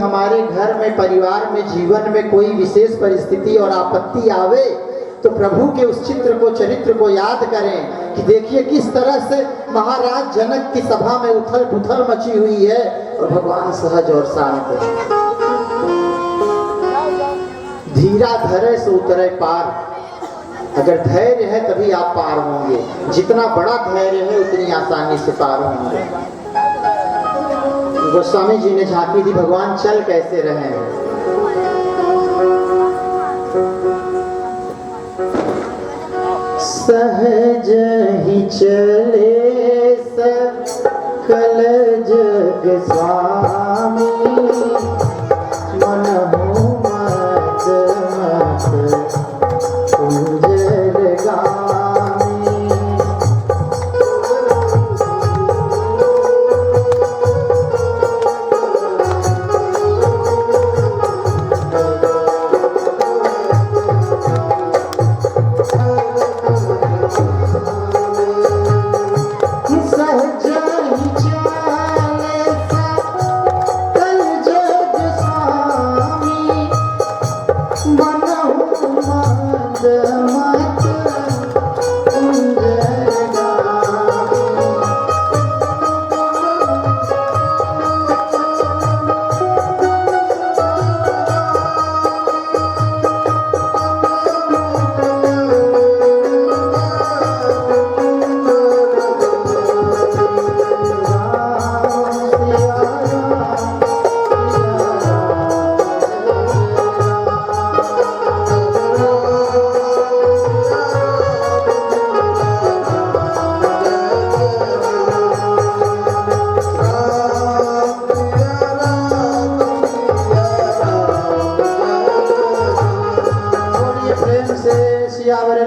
हमारे घर में, परिवार में, जीवन में कोई विशेष परिस्थिति और आपत्ति आवे तो प्रभु के उस चित्र को, चरित्र को याद करें कि देखिए किस तरह से महाराज जनक की सभा में उथल पुथल मची हुई है और भगवान सहज और शांत है। धीरा धरे से उतरे पार। अगर धैर्य है तभी आप पार होंगे, जितना बड़ा धैर्य है उतनी आसानी से पार होंगे। गोस्वामी जी ने झांकी दी भगवान चल कैसे रहे हैं। सहज ही चले सकल जग स्वामी, मनहु मत मत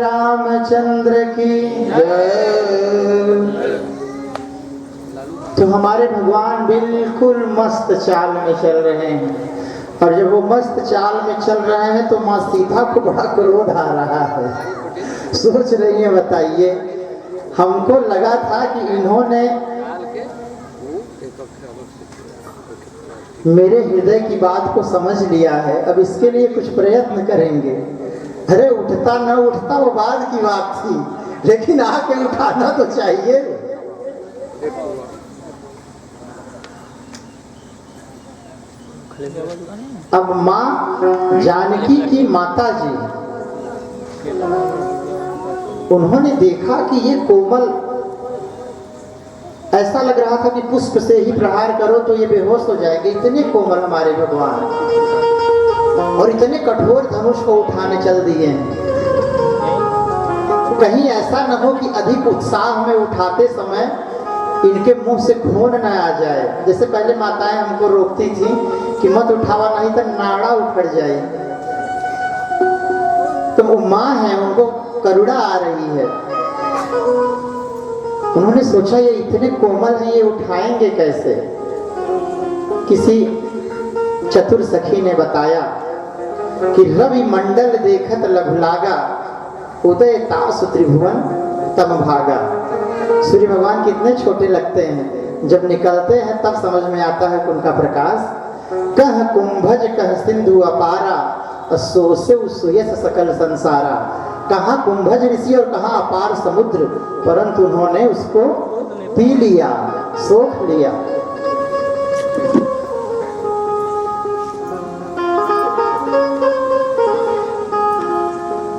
रामचंद्र की जय। तो हमारे भगवान बिल्कुल मस्त चाल में चल रहे हैं और जब वो मस्त चाल में चल रहे हैं तो माँ सीता को बड़ा क्रोध आ रहा है। सोच रही है, बताइए, हमको लगा था कि इन्होंने मेरे हृदय की बात को समझ लिया है, अब इसके लिए कुछ प्रयत्न करेंगे। अरे उठता न उठता वो बाद की बात थी, लेकिन आके उठाना तो चाहिए। अब माँ जानकी की माता जी, उन्होंने देखा कि ये कोमल, ऐसा लग रहा था कि पुष्प से ही प्रहार करो तो ये बेहोश हो जाएंगे, इतने कोमल हमारे भगवान, और इतने कठोर धनुष को उठाने चल दिए हैं। कहीं ऐसा न हो कि अधिक उत्साह में उठाते समय इनके मुंह से खून न आ जाए। जैसे पहले माताएं हमको रोकती थी कि मत उठावा नहीं तो नाड़ा उखड़ जाए, तो वो माँ है, उनको करुणा आ रही है। उन्होंने सोचा ये इतने कोमल हैं, ये उठाएंगे कैसे। किसी चतुर सखी ने बताया कि रवि मंडल देखत लघुलागा, उदय तासु त्रिभुवन तम भागा। सूर्य भगवान कितने छोटे लगते हैं, जब निकलते हैं तब समझ में आता है कि उनका प्रकाश। कह कुंभज कह सिंधु अपारा, सो से सुयस सकल संसारा। कहाँ कुंभज ऋषि और कहाँ अपार समुद्र, परंतु उन्होंने उसको पी लिया, सोख लिया।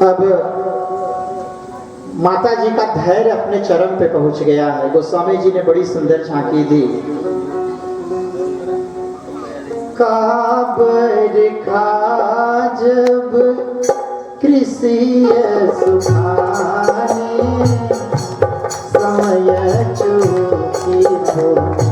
अब माता जी का धैर्य अपने चरम पे पहुंच गया है। गोस्वामी जी ने बड़ी सुंदर झांकी दी। काबर जब कृषि सुखाने, समय चूकी भूमि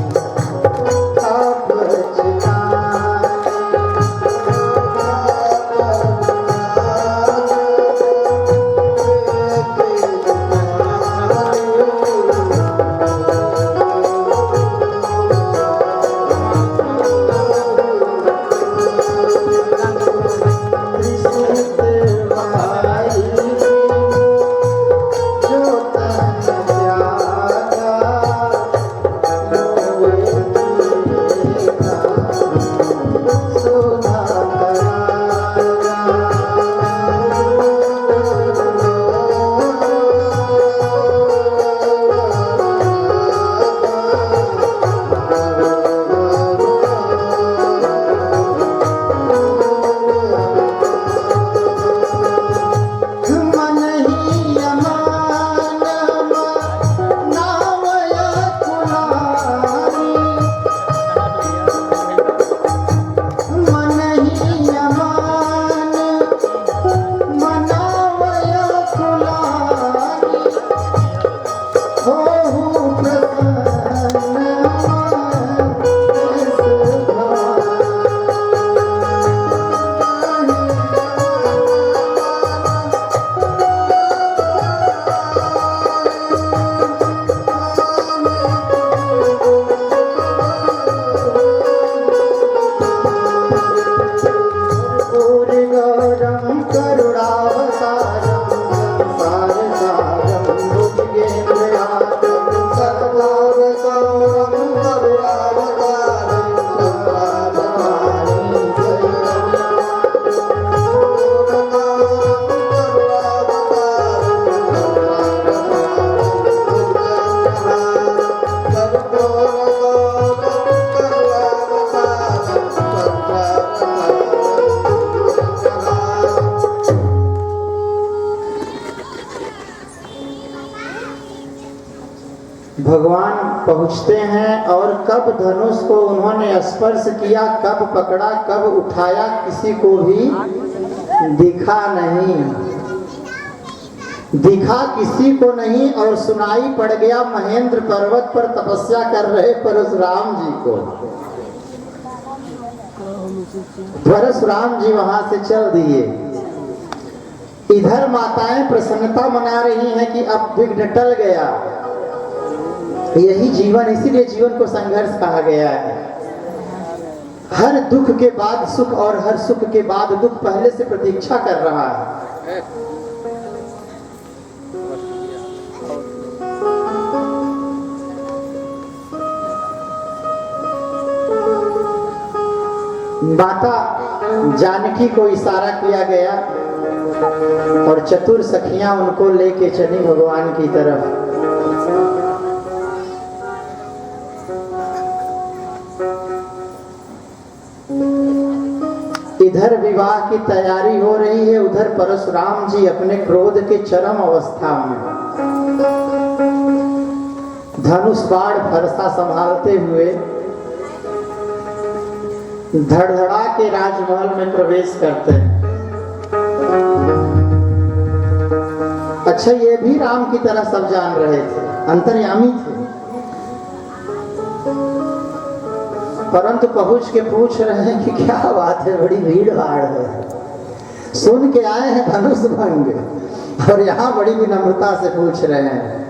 भगवान पहुँचते हैं और कब धनुष को उन्होंने स्पर्श किया, कब पकड़ा, कब उठाया, किसी को भी दिखा नहीं, दिखा किसी को नहीं। और सुनाई पड़ गया महेंद्र पर्वत पर तपस्या कर रहे परशुराम जी को। परशुराम जी वहां से चल दिए। इधर माताएं प्रसन्नता मना रही हैं कि अब विघ्न टल गया। यही जीवन, इसीलिए जीवन को संघर्ष कहा गया है। हर दुख के बाद सुख और हर सुख के बाद दुख पहले से प्रतीक्षा कर रहा है। माता जानकी को इशारा किया गया और चतुर सखियां उनको लेके चली भगवान की तरफ। इधर विवाह की तैयारी हो रही है, उधर परशुराम जी अपने क्रोध के चरम अवस्था में धनुष बाण फरसा संभालते हुए धड़धड़ा के राजमहल में प्रवेश करते हैं। अच्छा, ये भी राम की तरह सब जान रहे थे, अंतर्यामी थे, परंतु पहुंच के पूछ रहे हैं कि क्या बात है, बड़ी भीड़ भाड़ है, सुन के आए हैं धनुष भंग और यहाँ बड़ी विनम्रता से पूछ रहे हैं।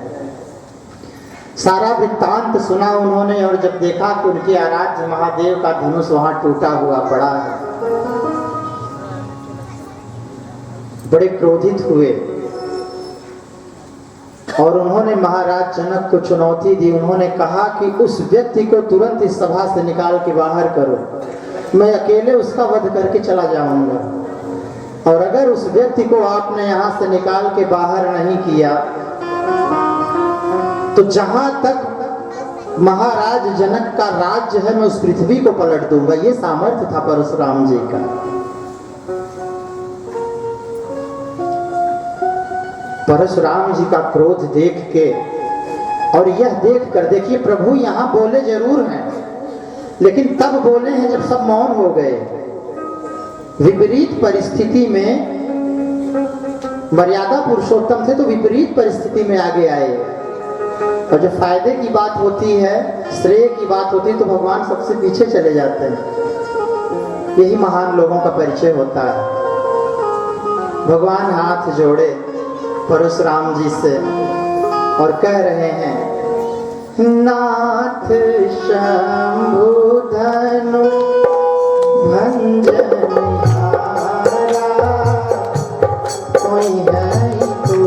सारा वृत्तांत सुना उन्होंने और जब देखा कि उनके आराध्य महादेव का धनुष वहां टूटा हुआ पड़ा है, बड़े क्रोधित हुए और उन्होंने महाराज जनक को चुनौती दी। उन्होंने कहा कि उस व्यक्ति को तुरंत इस सभा से निकाल के बाहर करो, मैं अकेले उसका वध करके चला जाऊंगा, और अगर उस व्यक्ति को आपने यहां से निकाल के बाहर नहीं किया तो जहां तक महाराज जनक का राज्य है मैं उस पृथ्वी को पलट दूंगा। ये सामर्थ्य था परशुराम जी का। परशुराम जी का क्रोध देख के और यह देख कर, देखिए प्रभु यहां बोले जरूर हैं लेकिन तब बोले हैं जब सब मौन हो गए। विपरीत परिस्थिति में, मर्यादा पुरुषोत्तम थे तो विपरीत परिस्थिति में आगे आए, और जब फायदे की बात होती है, श्रेय की बात होती है तो भगवान सबसे पीछे चले जाते हैं। यही महान लोगों का परिचय होता है। भगवान हाथ जोड़े परशुराम जी से और कह रहे हैं, नाथ शंभु धनु भंजन कोई है तो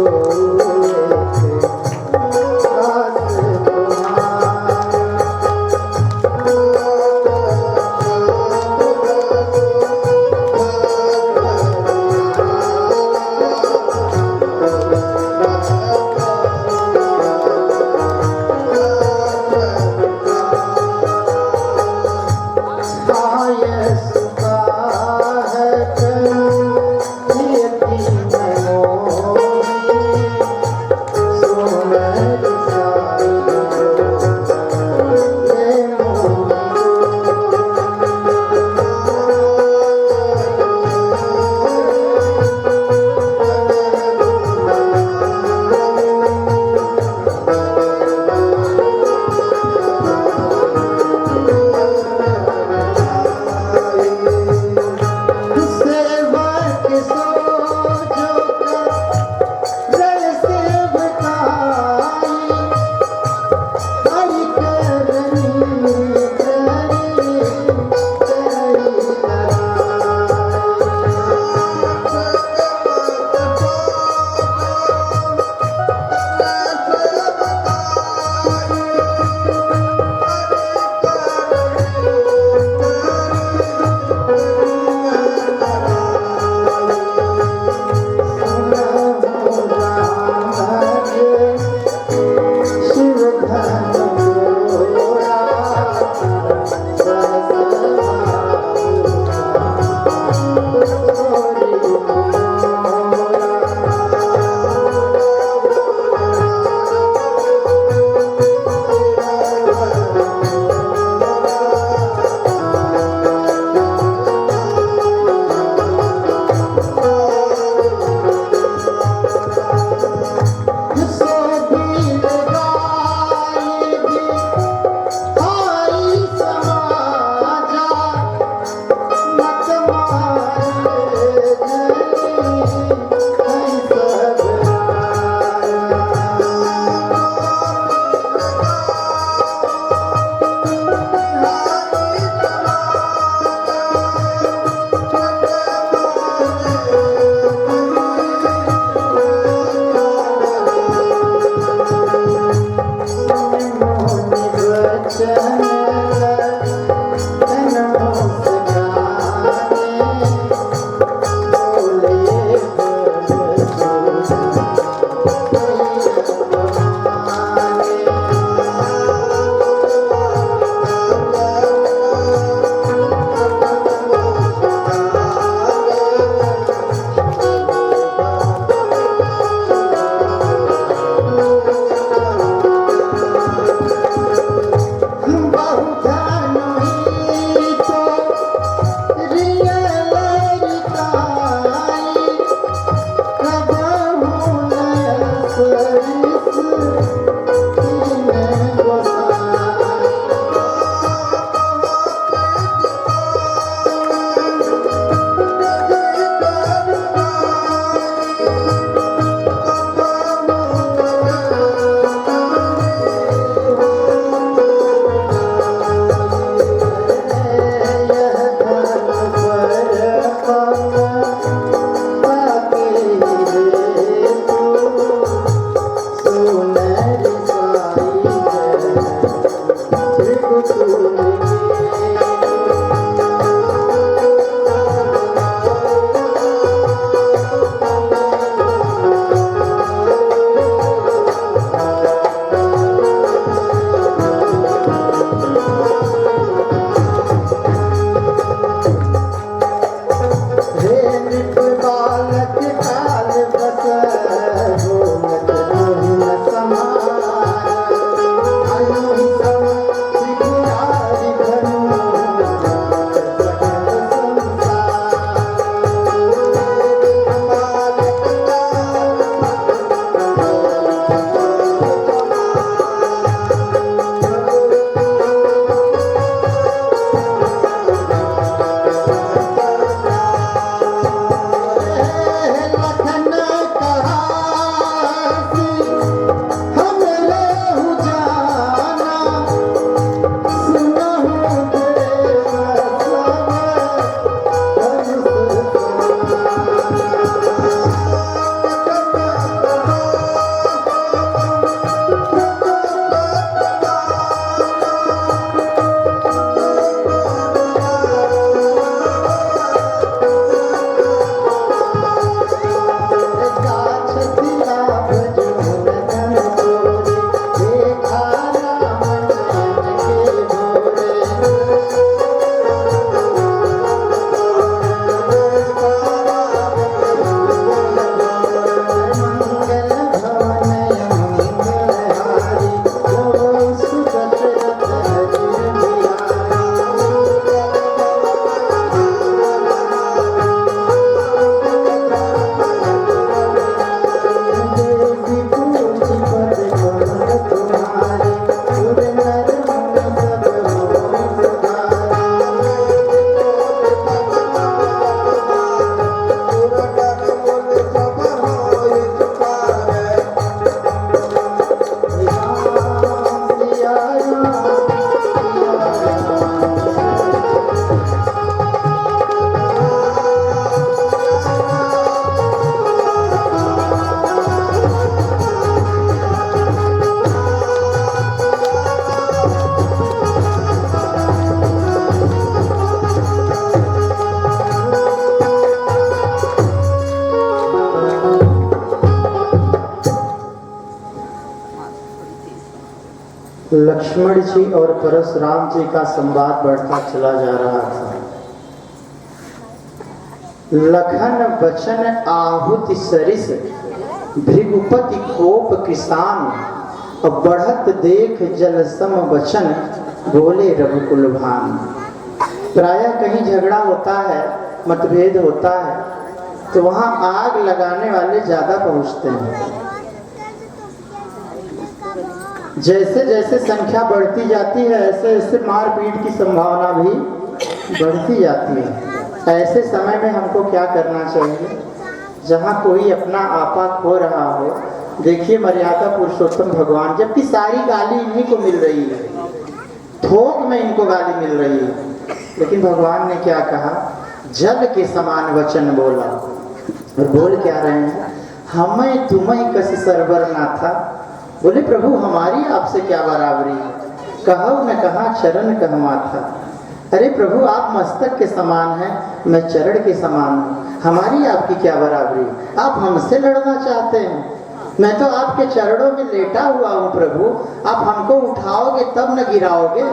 लक्ष्मण जी और परशुराम जी का संवाद बढ़ता चला जा रहा था। लखन बचन आहुति सरिस भृगुपति कोप किसान, बढ़त देख जल सम बचन बोले रघुकुल भान। प्रायः कहीं झगड़ा होता है, मतभेद होता है, तो वहां आग लगाने वाले ज्यादा पहुंचते हैं। जैसे जैसे संख्या बढ़ती जाती है, ऐसे ऐसे मारपीट की संभावना भी बढ़ती जाती है। ऐसे समय में हमको क्या करना चाहिए? जहाँ कोई अपना आपा खो रहा हो, देखिए मर्यादा पुरुषोत्तम भगवान, जबकि सारी गाली इन्हीं को मिल रही है, थोक में इनको गाली मिल रही है, लेकिन भगवान ने क्या कहा? जल के समान वचन बोला। और बोल क्या रहे हैं? हमें तुम्हें कस सरवर ना था। बोले प्रभु हमारी आपसे क्या बराबरी? कहो न कहा चरण कह माथा। अरे प्रभु आप मस्तक के समान हैं, मैं चरण के समान हूँ, हमारी आपकी क्या बराबरी? आप हमसे लड़ना चाहते हैं? मैं तो आपके चरणों में लेटा हुआ हूँ प्रभु, आप हमको उठाओगे तब न गिराओगे,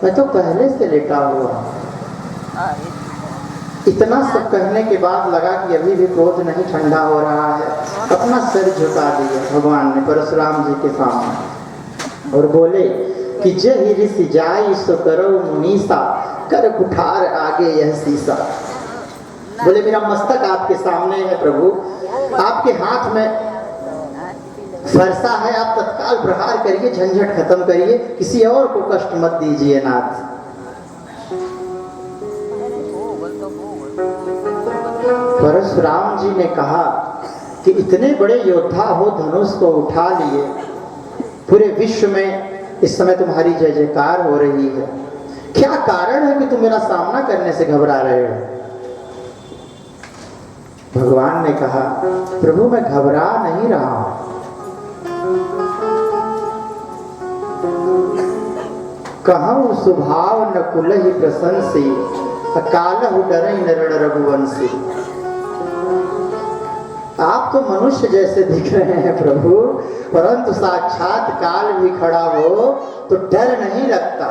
मैं तो पहले से लेटा हुआ हूँ। इतना सब कहने के बाद लगा कि अभी भी क्रोध नहीं ठंडा हो रहा है, अपना सिर झुका दिया भगवान ने परशुराम जी के सामने और बोले कि जय ऋषि जाई सो करो मुनीसा, कर कुठार आगे यह शीशा। बोले मेरा मस्तक आपके सामने है प्रभु, आपके हाथ में फरसा है, आप तत्काल प्रहार करिए, झंझट खत्म करिए, किसी और को कष्ट मत दीजिए नाथ। परशुराम जी ने कहा कि इतने बड़े योद्धा हो, धनुष को उठा लिए, पूरे विश्व में इस समय तुम्हारी जय जयकार हो रही है, क्या कारण है कि तुम मेरा सामना करने से घबरा रहे हो? भगवान ने कहा प्रभु मैं घबरा नहीं रहा हूं, कहूं स्वभाव न कुलहि प्रशंसी, कालहु डरई नरण रघुवंशी। आप तो मनुष्य जैसे दिख रहे हैं प्रभु, परंतु साक्षात काल भी खड़ा हो तो डर नहीं लगता।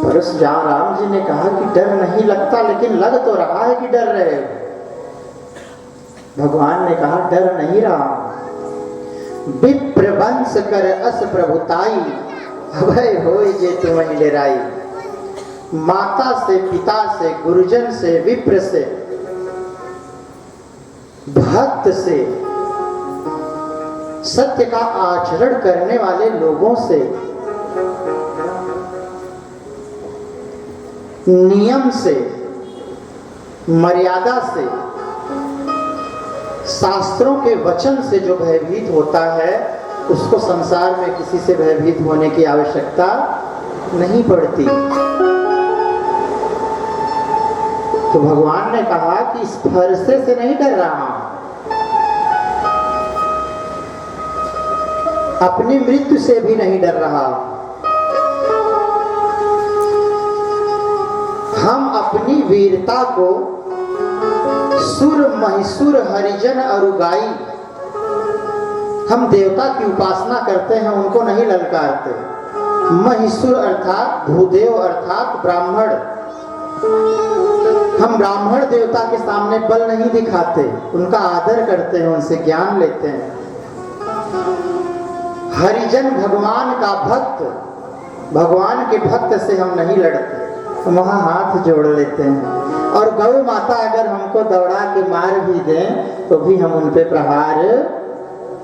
परशुराम जी ने कहा कि डर नहीं लगता, लेकिन लग तो रहा है कि डर रहे हो। भगवान ने कहा डर नहीं रहा, विप्र वंश कर अस प्रभुताई, अभय होय जे तुम्हें डेराई। माता से, पिता से, गुरुजन से, विप्र से, भक्त से, सत्य का आचरण करने वाले लोगों से, नियम से, मर्यादा से, शास्त्रों के वचन से जो भयभीत होता है, उसको संसार में किसी से भयभीत होने की आवश्यकता नहीं पड़ती। तो भगवान ने कहा कि इस फरसे से नहीं डर रहा हूं, अपनी मृत्यु से भी नहीं डर रहा। हम अपनी वीरता को सुर महिसुर हरिजन अरुगाई, हम देवता की उपासना करते हैं, उनको नहीं ललकारते। महिसुर अर्थात भूदेव अर्थात ब्राह्मण, हम ब्राह्मण देवता के सामने बल नहीं दिखाते, उनका आदर करते हैं, उनसे ज्ञान लेते हैं। हरिजन भगवान का भक्त, भगवान के भक्त से हम नहीं लड़ते, वहां हाथ जोड़ लेते हैं। और गौ माता अगर हमको दौड़ा के मार भी दें तो भी हम उन पे प्रहार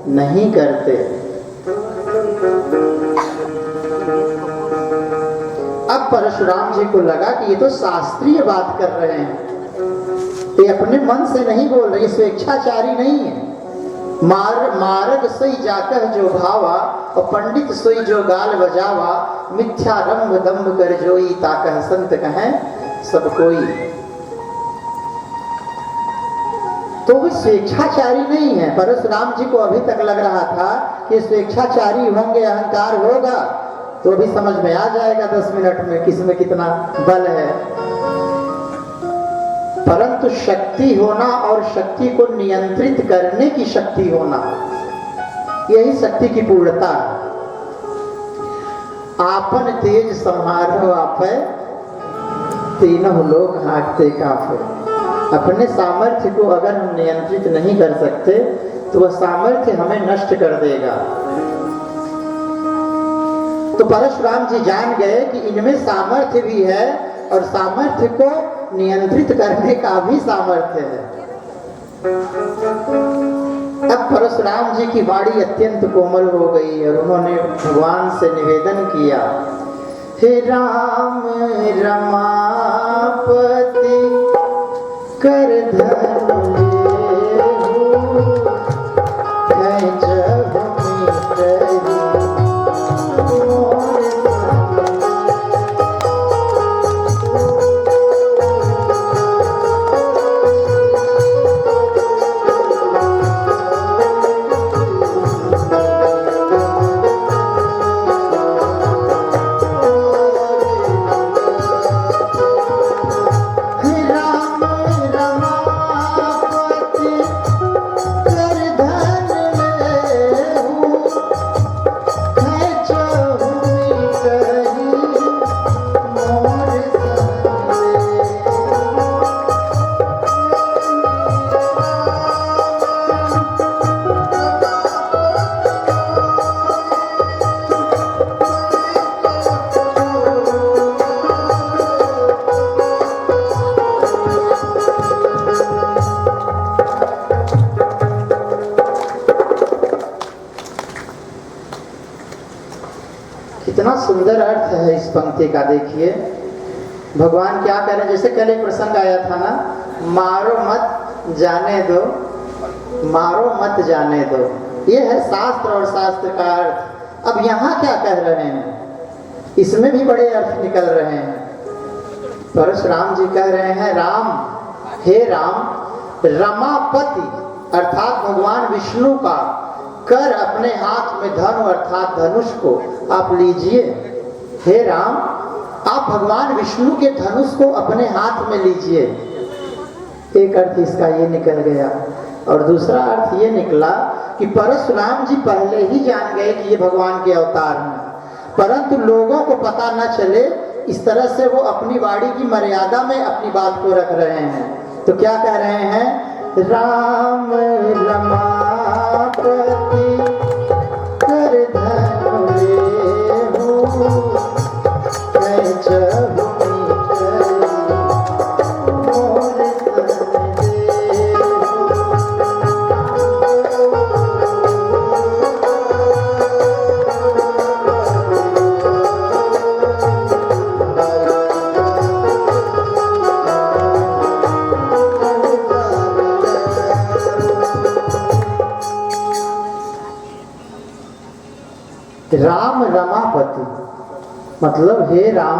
नहीं करते। अब परशुराम जी को लगा कि ये तो शास्त्रीय बात कर रहे हैं, ये अपने मन से नहीं बोल रहे, स्वेच्छाचारी नहीं है। मार्ग सोई जाकर जो भावा, और पंडित सोई जो गाल बजावा, मिथ्या रंभ दम्भ कर जोई, ताकह संत कहें सब कोई। तो वो स्वेच्छाचारी नहीं है। परशुराम जी को अभी तक लग रहा था कि स्वेच्छाचारी होंगे, अहंकार होगा, तो अभी समझ में आ जाएगा 10 मिनट में किसमें कितना बल है। परंतु शक्ति होना और शक्ति को नियंत्रित करने की शक्ति होना, यही शक्ति की पूर्णता है। आपन तेज संहारो आपे, तीनों लोग हाँकते काफे। अपने सामर्थ्य को अगर हम नियंत्रित नहीं कर सकते तो वह सामर्थ्य हमें नष्ट कर देगा। तो परशुराम जी जान गए कि इनमें सामर्थ्य भी है और सामर्थ्य को नियंत्रित करने का भी सामर्थ्य है। अब परशुराम जी की वाणी अत्यंत कोमल हो गई और उन्होंने भगवान से निवेदन किया, हे राम रमापति कर धनु कितना सुंदर अर्थ है इस पंक्ति का। देखिए भगवान क्या कह रहे हैं। जैसे कल एक प्रसंग आया था ना, मारो मत जाने दो, मारो मत जाने दो, ये है शास्त्र और शास्त्र का अर्थ। अब यहाँ क्या कह रहे हैं, इसमें भी बड़े अर्थ निकल रहे हैं। परशुराम जी कह रहे हैं, राम, हे राम, रमापति अर्थात भगवान विष्णु का कर अपने हाथ में धनु अर्थात धनुष को आप लीजिए। हे राम, आप भगवान विष्णु के धनुष को अपने हाथ में लीजिए। एक अर्थ इसका ये निकल गया। और दूसरा अर्थ ये निकला कि परशुराम जी पहले ही जान गए कि ये भगवान के अवतार हैं, परंतु लोगों को पता न चले, इस तरह से वो अपनी वाणी की मर्यादा में अपनी बात को रख रहे हैं। तो क्या कह रहे हैं, राम रमापति कर धनु राम रमापति मतलब हे राम,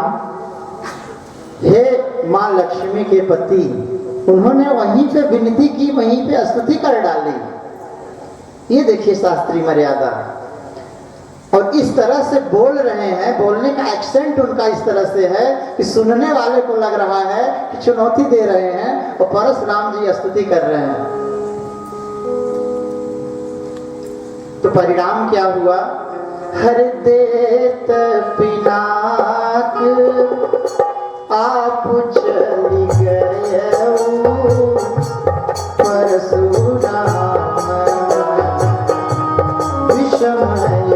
हे माँ लक्ष्मी के पति। उन्होंने वहीं पे विनती की, वहीं पे स्तुति कर डाली। ये देखिए शास्त्रीय मर्यादा। और इस तरह से बोल रहे हैं, बोलने का एक्सेंट उनका इस तरह से है कि सुनने वाले को लग रहा है कि चुनौती दे रहे हैं और परशुराम जी स्तुति कर रहे हैं। तो परिणाम क्या हुआ, हर देत पिनाक आप चली गए परशुराम विषमय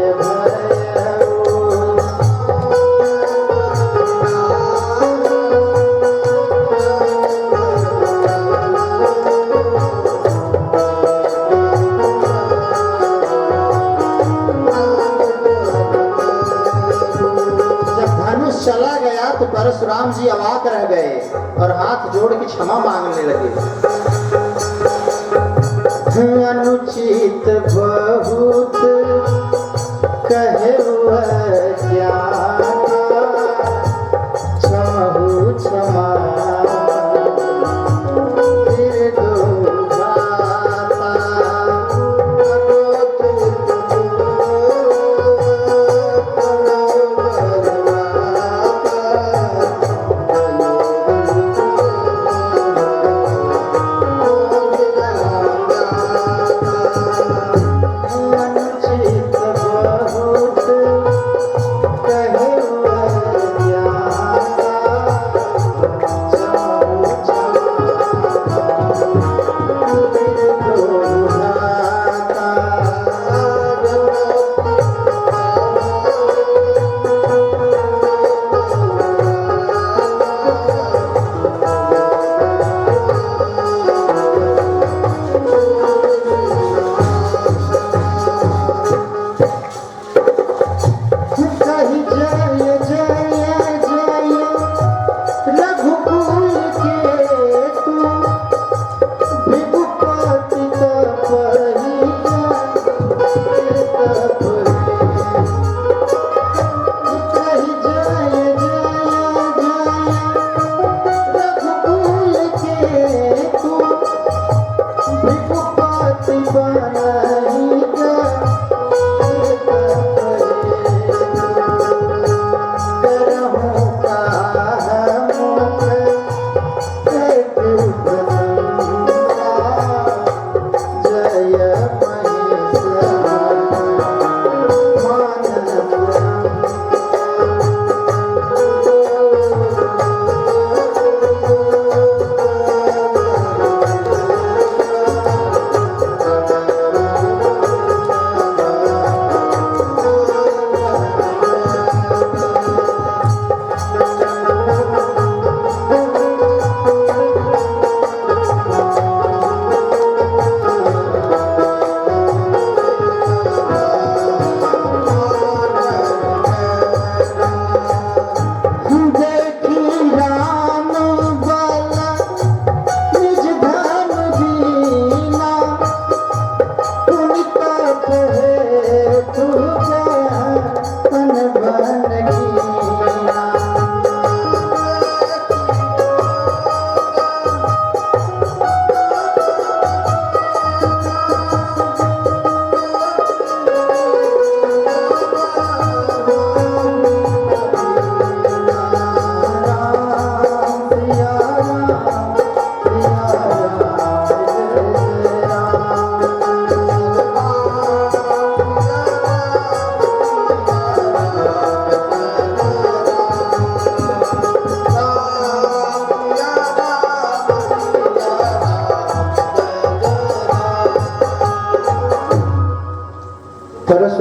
चला गया तो परशुराम जी अवाक रह गए और हाथ जोड़ के क्षमा मांगने लगे। अनुचित बहुत कहे ज्ञान क्षमहु क्षमा अनुचित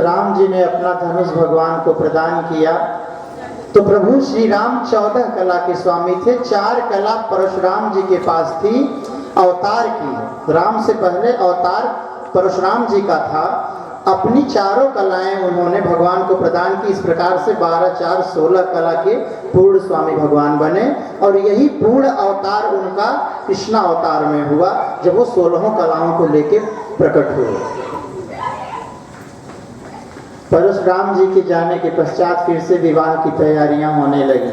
राम जी ने अपना धनुष भगवान को प्रदान किया तो प्रभु श्री राम 14 कला के स्वामी थे। 4 कला परशुराम जी के पास थी अवतार की। राम से पहले अवतार परशुराम जी का था। अपनी चारों कलाएं उन्होंने भगवान को प्रदान की। इस प्रकार से 12 4 16 कला के पूर्ण स्वामी भगवान बने और यही पूर्ण अवतार उनका कृष्णा अवतार में हुआ जब वो 16 कलाओं को लेकर प्रकट हुए। परशुराम जी के जाने के पश्चात फिर से विवाह की तैयारियां होने लगी।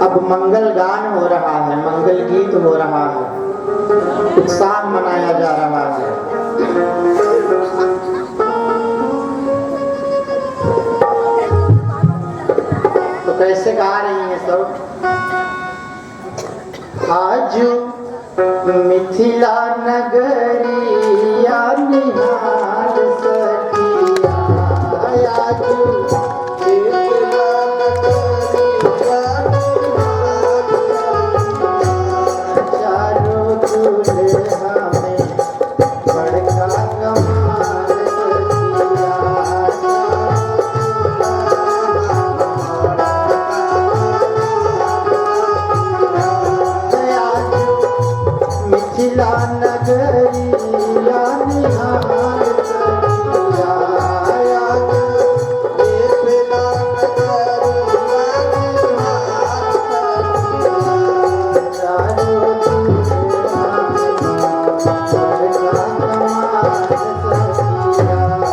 अब मंगल गान हो रहा है, मंगल गीत हो रहा है, उत्साह मनाया जा रहा है। तो कैसे गा रही हैं सब? आजू मिथिला नगरिया निहाल सखिया, आजू मिथिला नगरिया निहाल सखिया, चारों दूल्हा में बड़का कमाल सखिया, मिथिला नगरिया निहाल सखिया, मिथिला नगरिया निहाल सखिया, चारों दूल्हा में बड़का कमाल सखिया,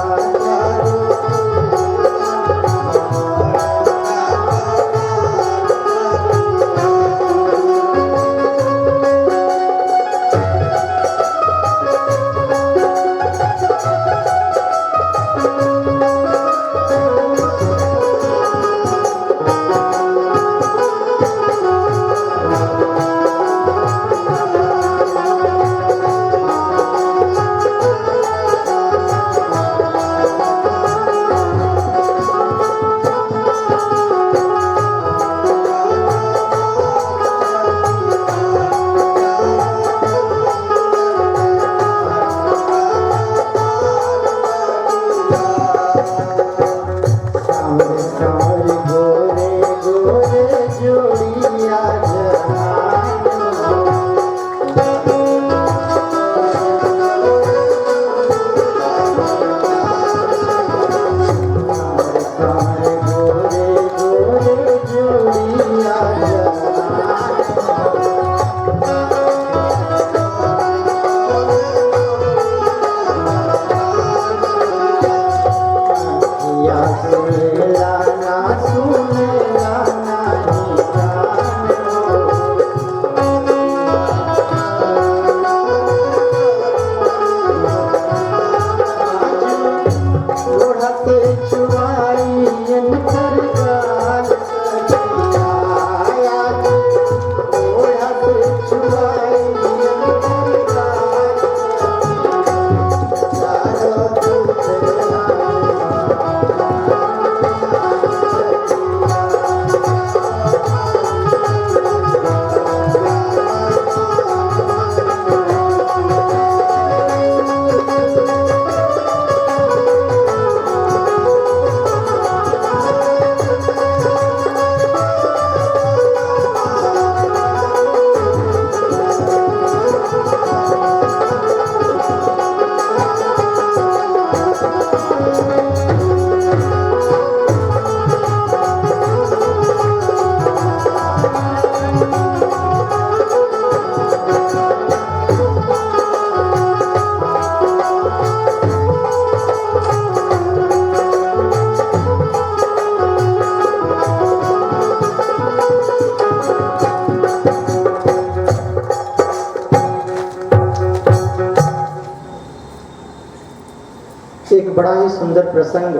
एक बड़ा ही सुंदर प्रसंग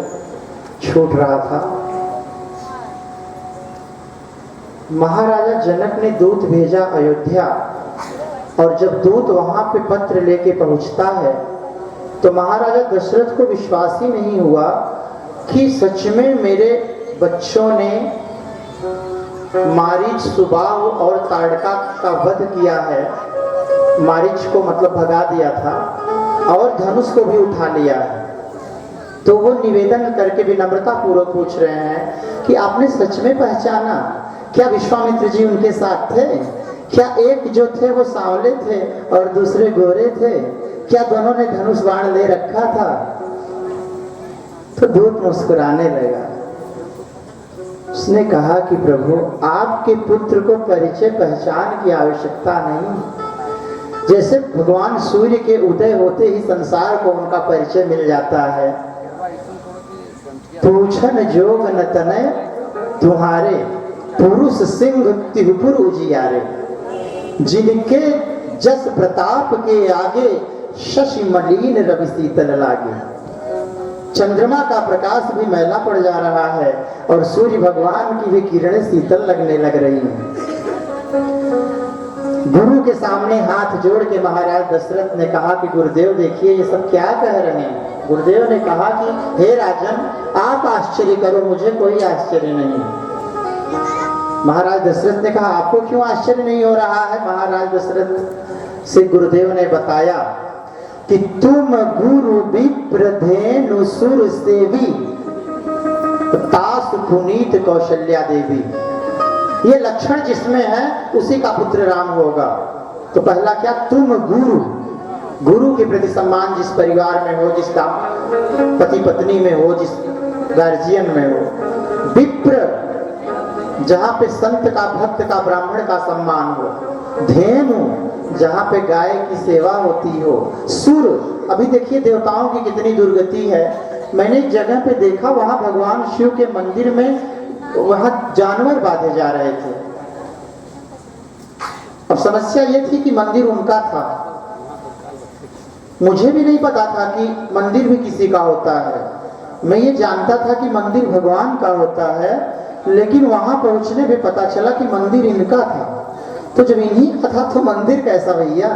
छूट रहा था। महाराजा जनक ने दूत भेजा अयोध्या और जब दूत वहां पे पत्र लेके पहुंचता है तो महाराजा दशरथ को विश्वास ही नहीं हुआ कि सच में मेरे बच्चों ने मारीच सुबाहु और ताड़का का वध किया है, मारीच को मतलब भगा दिया था और धनुष को भी उठा लिया है। तो वो निवेदन करके विनम्रता पूर्वक पूछ रहे हैं कि आपने सच में पहचाना? क्या विश्वामित्र जी उनके साथ थे? क्या एक जो थे वो सांवले थे और दूसरे गोरे थे? क्या दोनों ने धनुष बाण ले रखा था? तो दूत मुस्कुराने लगा। उसने कहा कि प्रभु, आपके पुत्र को परिचय पहचान की आवश्यकता नहीं। जैसे भगवान सूर्य के उदय होते ही संसार को उनका परिचय मिल जाता है। पूछन जोग न तनय तुम्हारे, पुरुष सिंह तिहुपुर उजियारे। जिनके जस प्रताप के आगे, शशि मलिन रवि शीतल लागे। चंद्रमा का प्रकाश भी मैला पड़ जा रहा है और सूर्य भगवान की भी किरणें शीतल लगने लग रही हैं। गुरु के सामने हाथ जोड़ के महाराज दशरथ ने कहा कि गुरुदेव देखिए ये सब क्या कह रहे हैं। गुरुदेव ने कहा कि हे राजन, आप आश्चर्य करो, मुझे कोई आश्चर्य नहीं। महाराज दशरथ ने कहा आपको क्यों आश्चर्य नहीं हो रहा है? महाराज दशरथ से गुरुदेव ने बताया कि तुम गुरु विप्र धेनु सुर सेवी, तास पुनीत कौशल्या देवी। ये लक्षण जिसमें है उसी का पुत्र राम होगा। तो पहला क्या? तुम गुरु, गुरु के प्रति सम्मान जिस परिवार में हो, जिस पति पत्नी में हो, जिस गार्जियन में हो। विप्र, जहाँ पे संत का, भक्त का, ब्राह्मण का सम्मान हो। धेनु, जहाँ पे गाय की सेवा होती हो। सुर, अभी देखिए देवताओं की कितनी दुर्गति है। मैंने एक जगह पे देखा, वहां भगवान शिव के मंदिर में वहां जानवर बांधे जा रहे थे। अब समस्या ये थी कि मंदिर उनका था। मुझे भी नहीं पता था कि मंदिर भी किसी का होता है। मैं ये जानता था कि मंदिर भगवान का होता है, लेकिन वहां पहुंचने पे पता चला कि मंदिर इनका था। तो जब इन्हीं का था तो मंदिर कैसा भैया?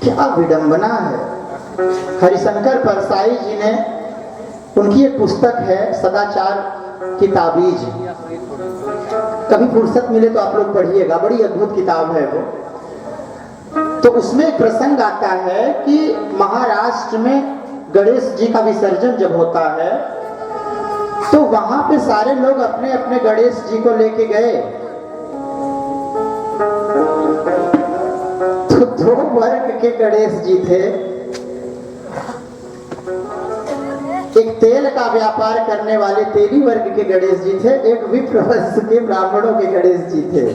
क्या विडंबना है। हरिशंकर परसाई जी ने, उनकी एक पुस्तक है सदाचार की ताबीज, कभी फुर्सत मिले तो आप लोग पढ़िएगा, बड़ी अद्भुत किताब है वो। तो उसमें एक प्रसंग आता है कि महाराष्ट्र में गणेश जी का विसर्जन जब होता है तो वहां पे सारे लोग अपने अपने गणेश जी को लेके गए। तो दो वर्ग के गणेश जी थे। एक तेल का व्यापार करने वाले तेली वर्ग के गणेश जी थे, एक विप्र वंश के ब्राह्मणों के गणेश जी थे।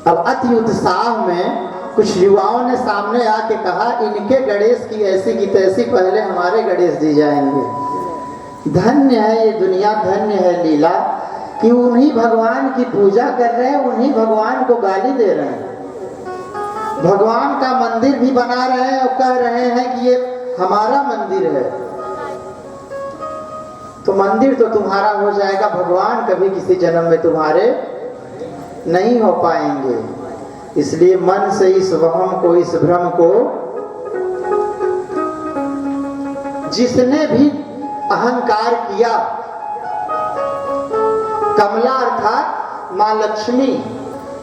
अब अति उत्साह में कुछ युवाओं ने सामने आके कहा इनके गणेश की ऐसी की तैसी, पहले हमारे गणेश जी जाएंगे। धन्य है ये दुनिया, धन्य है लीला कि उन्हीं भगवान की पूजा कर रहे हैं, उन्हीं भगवान को गाली दे रहे हैं। भगवान का मंदिर भी बना रहे हैं और कह रहे हैं कि ये हमारा मंदिर है। तो मंदिर तो तुम्हारा हो जाएगा, भगवान कभी किसी जन्म में तुम्हारे नहीं हो पाएंगे। इसलिए मन से इस वहम को, इस भ्रम को, जिसने भी अहंकार किया, कमला अर्थात मां लक्ष्मी,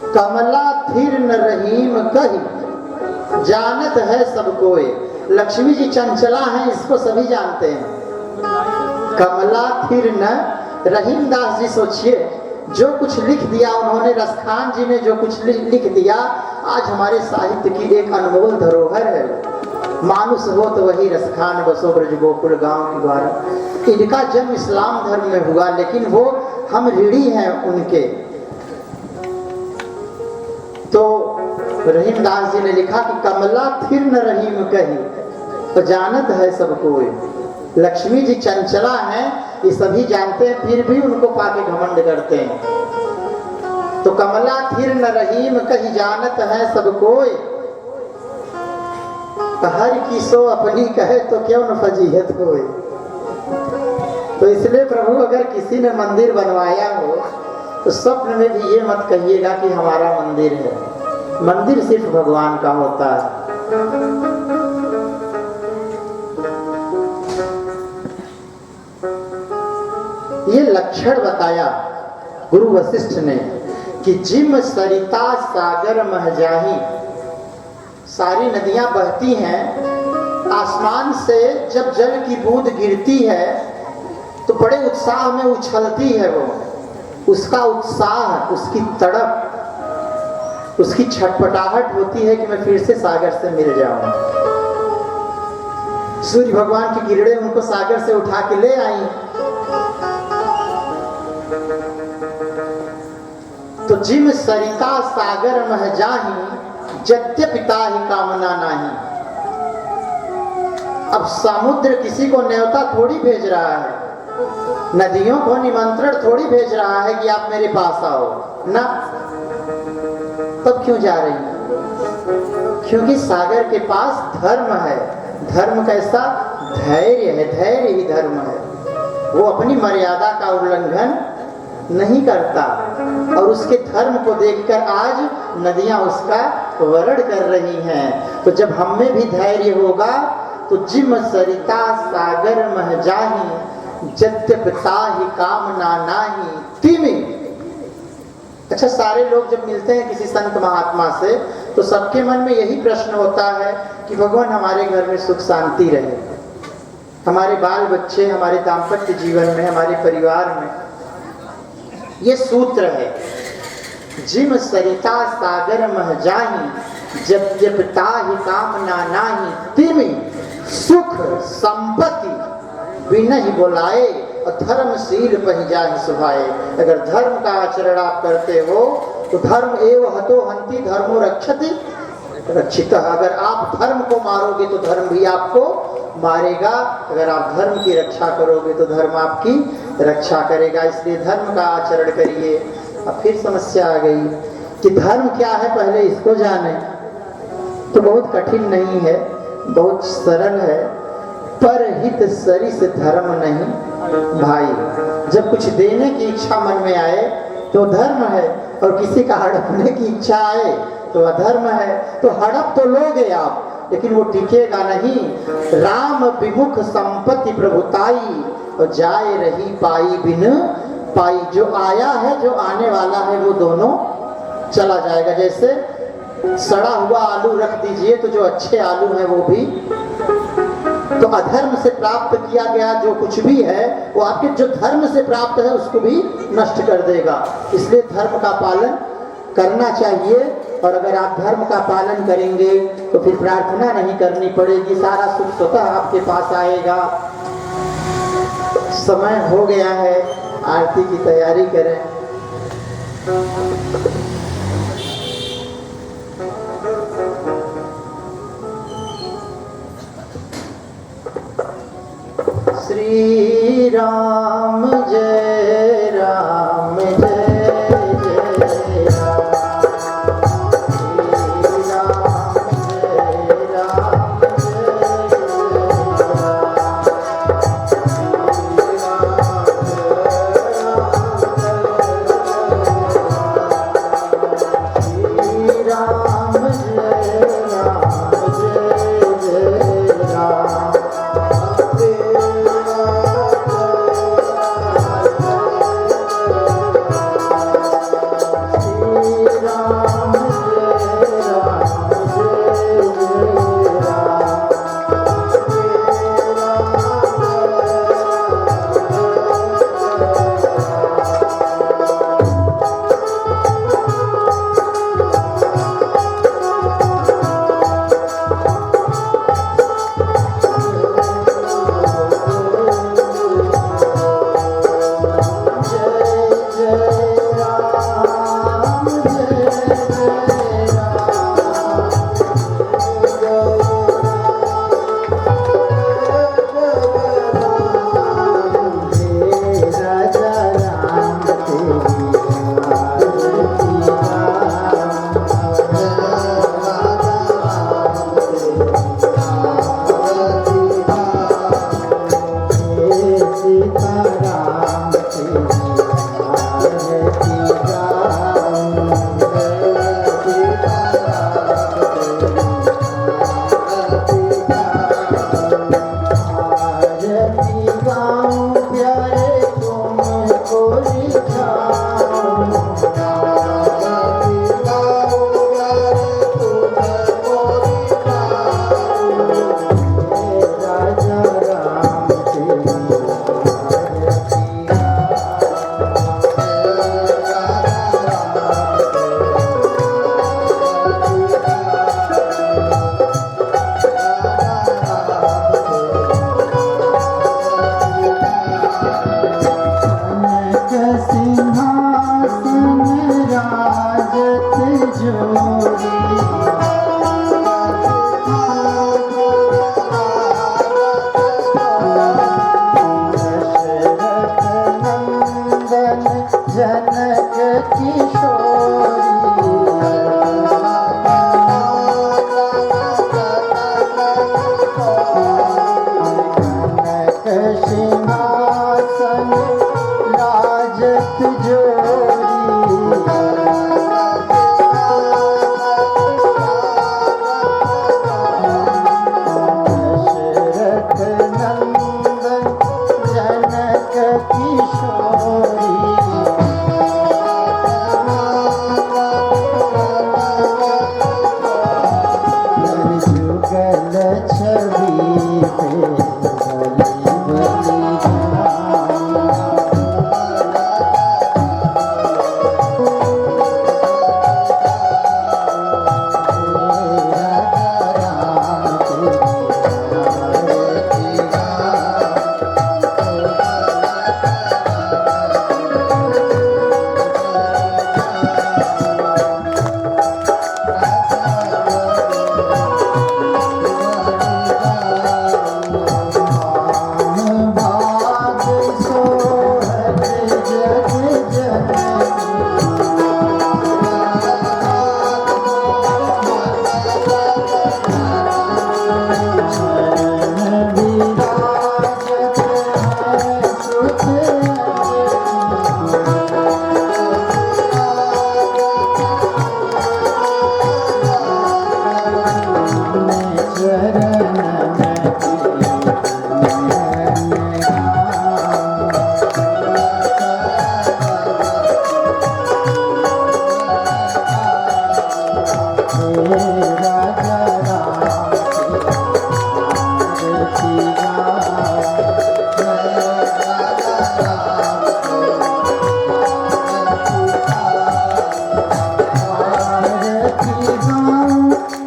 कमला थिर न रहीम कही, जानत है सब कोई। लक्ष्मी जी चंचला हैं, इसको सभी जानते हैं। कमला थिर न, रहीम दास जी सोचिए, जो कुछ लिख दिया उन्होंने, रसखान जी ने जो कुछ लिख दिया, आज हमारे साहित्य की एक अनमोल धरोहर है। मानुष हो तो वही रसखान बसो ब्रज गोकुल गांव की द्वारा। इनका जन्म इस्लाम धर्म में हुआ, लेकिन वो हम ऋणी हैं उनके। तो रहीम दास जी ने लिखा कि कमला थिर न रहीम कही, तो जानत है सब कोई। लक्ष्मी जी चंचला हैं, ये सभी जानते हैं, फिर भी उनको पाके घमंड करते हैं। तो कमला थिर न रहीम कही, जानत है सब कोई। हर की सो अपनी कहे तो क्यों न फजीहत होए। तो इसलिए प्रभु अगर किसी ने मंदिर बनवाया हो तो स्वप्न में भी ये मत कहिएगा कि हमारा मंदिर है। मंदिर सिर्फ भगवान का होता है। ये लक्षण बताया गुरु वशिष्ठ ने कि जिम सरिता सागर मह जाही, सारी नदियां बहती हैं, आसमान से जब जल की बूंद गिरती है तो बड़े उत्साह में उछलती है वो, उसका उत्साह, उसकी तड़प, उसकी छटपटाहट होती है कि मैं फिर से सागर से मिल जाऊं। सूर्य भगवान की किरणें उनको सागर से उठा के ले आई। तो जिम सरिता सागर मह जाही, यद्यपिता ही कामना नाही। अब समुद्र किसी को न्योता थोड़ी भेज रहा है, नदियों को निमंत्रण थोड़ी भेज रहा है कि आप मेरे पास आओ ना। तब क्यों जा रही है? क्योंकि सागर के पास धर्म है। धर्म कैसा? धैर्य है, धैर्य ही धर्म है। वो अपनी मर्यादा का उल्लंघन नहीं करता और उसके धर्म को देखकर आज नदियां उसका वरण कर रही हैं। तो जब हम में भी धैर्य होगा तो जिम सरिता सागर मह जाही, यद्यपिता ही कामना नाही तिमि। अच्छा, सारे लोग जब मिलते हैं किसी संत महात्मा से तो सबके मन में यही प्रश्न होता है कि भगवान हमारे घर में सुख शांति रहे, हमारे बाल बच्चे, हमारे दाम्पत्य जीवन में, हमारे परिवार में। ये सूत्र है, जिम सरिता सागर मह जाही, यद्यपिता ही कामना नाही तिमि। सुख संपत्ति बिना ही बोलाए और धर्मशील पहि जाहि सुभाए। अगर धर्म का आचरण आप करते हो तो धर्म एव हतो हंति धर्मो रक्षति रक्षितः। अगर आप धर्म को मारोगे तो धर्म भी आपको मारेगा, अगर आप धर्म की रक्षा करोगे तो धर्म आपकी रक्षा करेगा। इसलिए धर्म का आचरण करिए। अब फिर समस्या आ गई कि धर्म क्या है, पहले इसको जाने। तो बहुत कठिन नहीं है, बहुत सरल है। पर हित सरिस धर्म नहीं भाई। जब कुछ देने की इच्छा मन में आए तो धर्म है, और किसी का हड़पने की इच्छा आए तो अधर्म है। तो हड़प तो लोगे आप, लेकिन वो टिकेगा नहीं। राम विमुख संपत्ति प्रभुताई, और जाए रही पाई बिन पाई। जो आया है, जो आने वाला है, वो दोनों चला जाएगा। जैसे सड़ा हुआ आलू रख दीजिए तो जो अच्छे आलू हैं वो भी, तो अधर्म से प्राप्त किया गया जो कुछ भी है वो आपके जो धर्म से प्राप्त है उसको भी नष्ट कर देगा। इसलिए धर्म का पालन करना चाहिए। और अगर आप धर्म का पालन करेंगे तो फिर प्रार्थना नहीं करनी पड़ेगी, सारा सुख स्वतः आपके पास आएगा। समय हो गया है, आरती की तैयारी करें। श्री राम जय राम जय जय राम।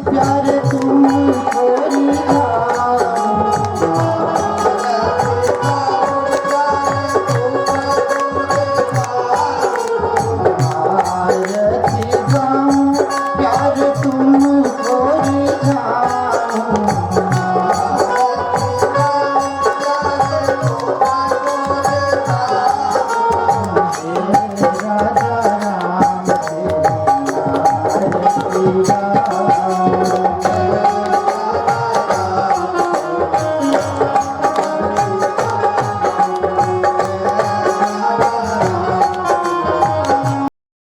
प्यारे तुम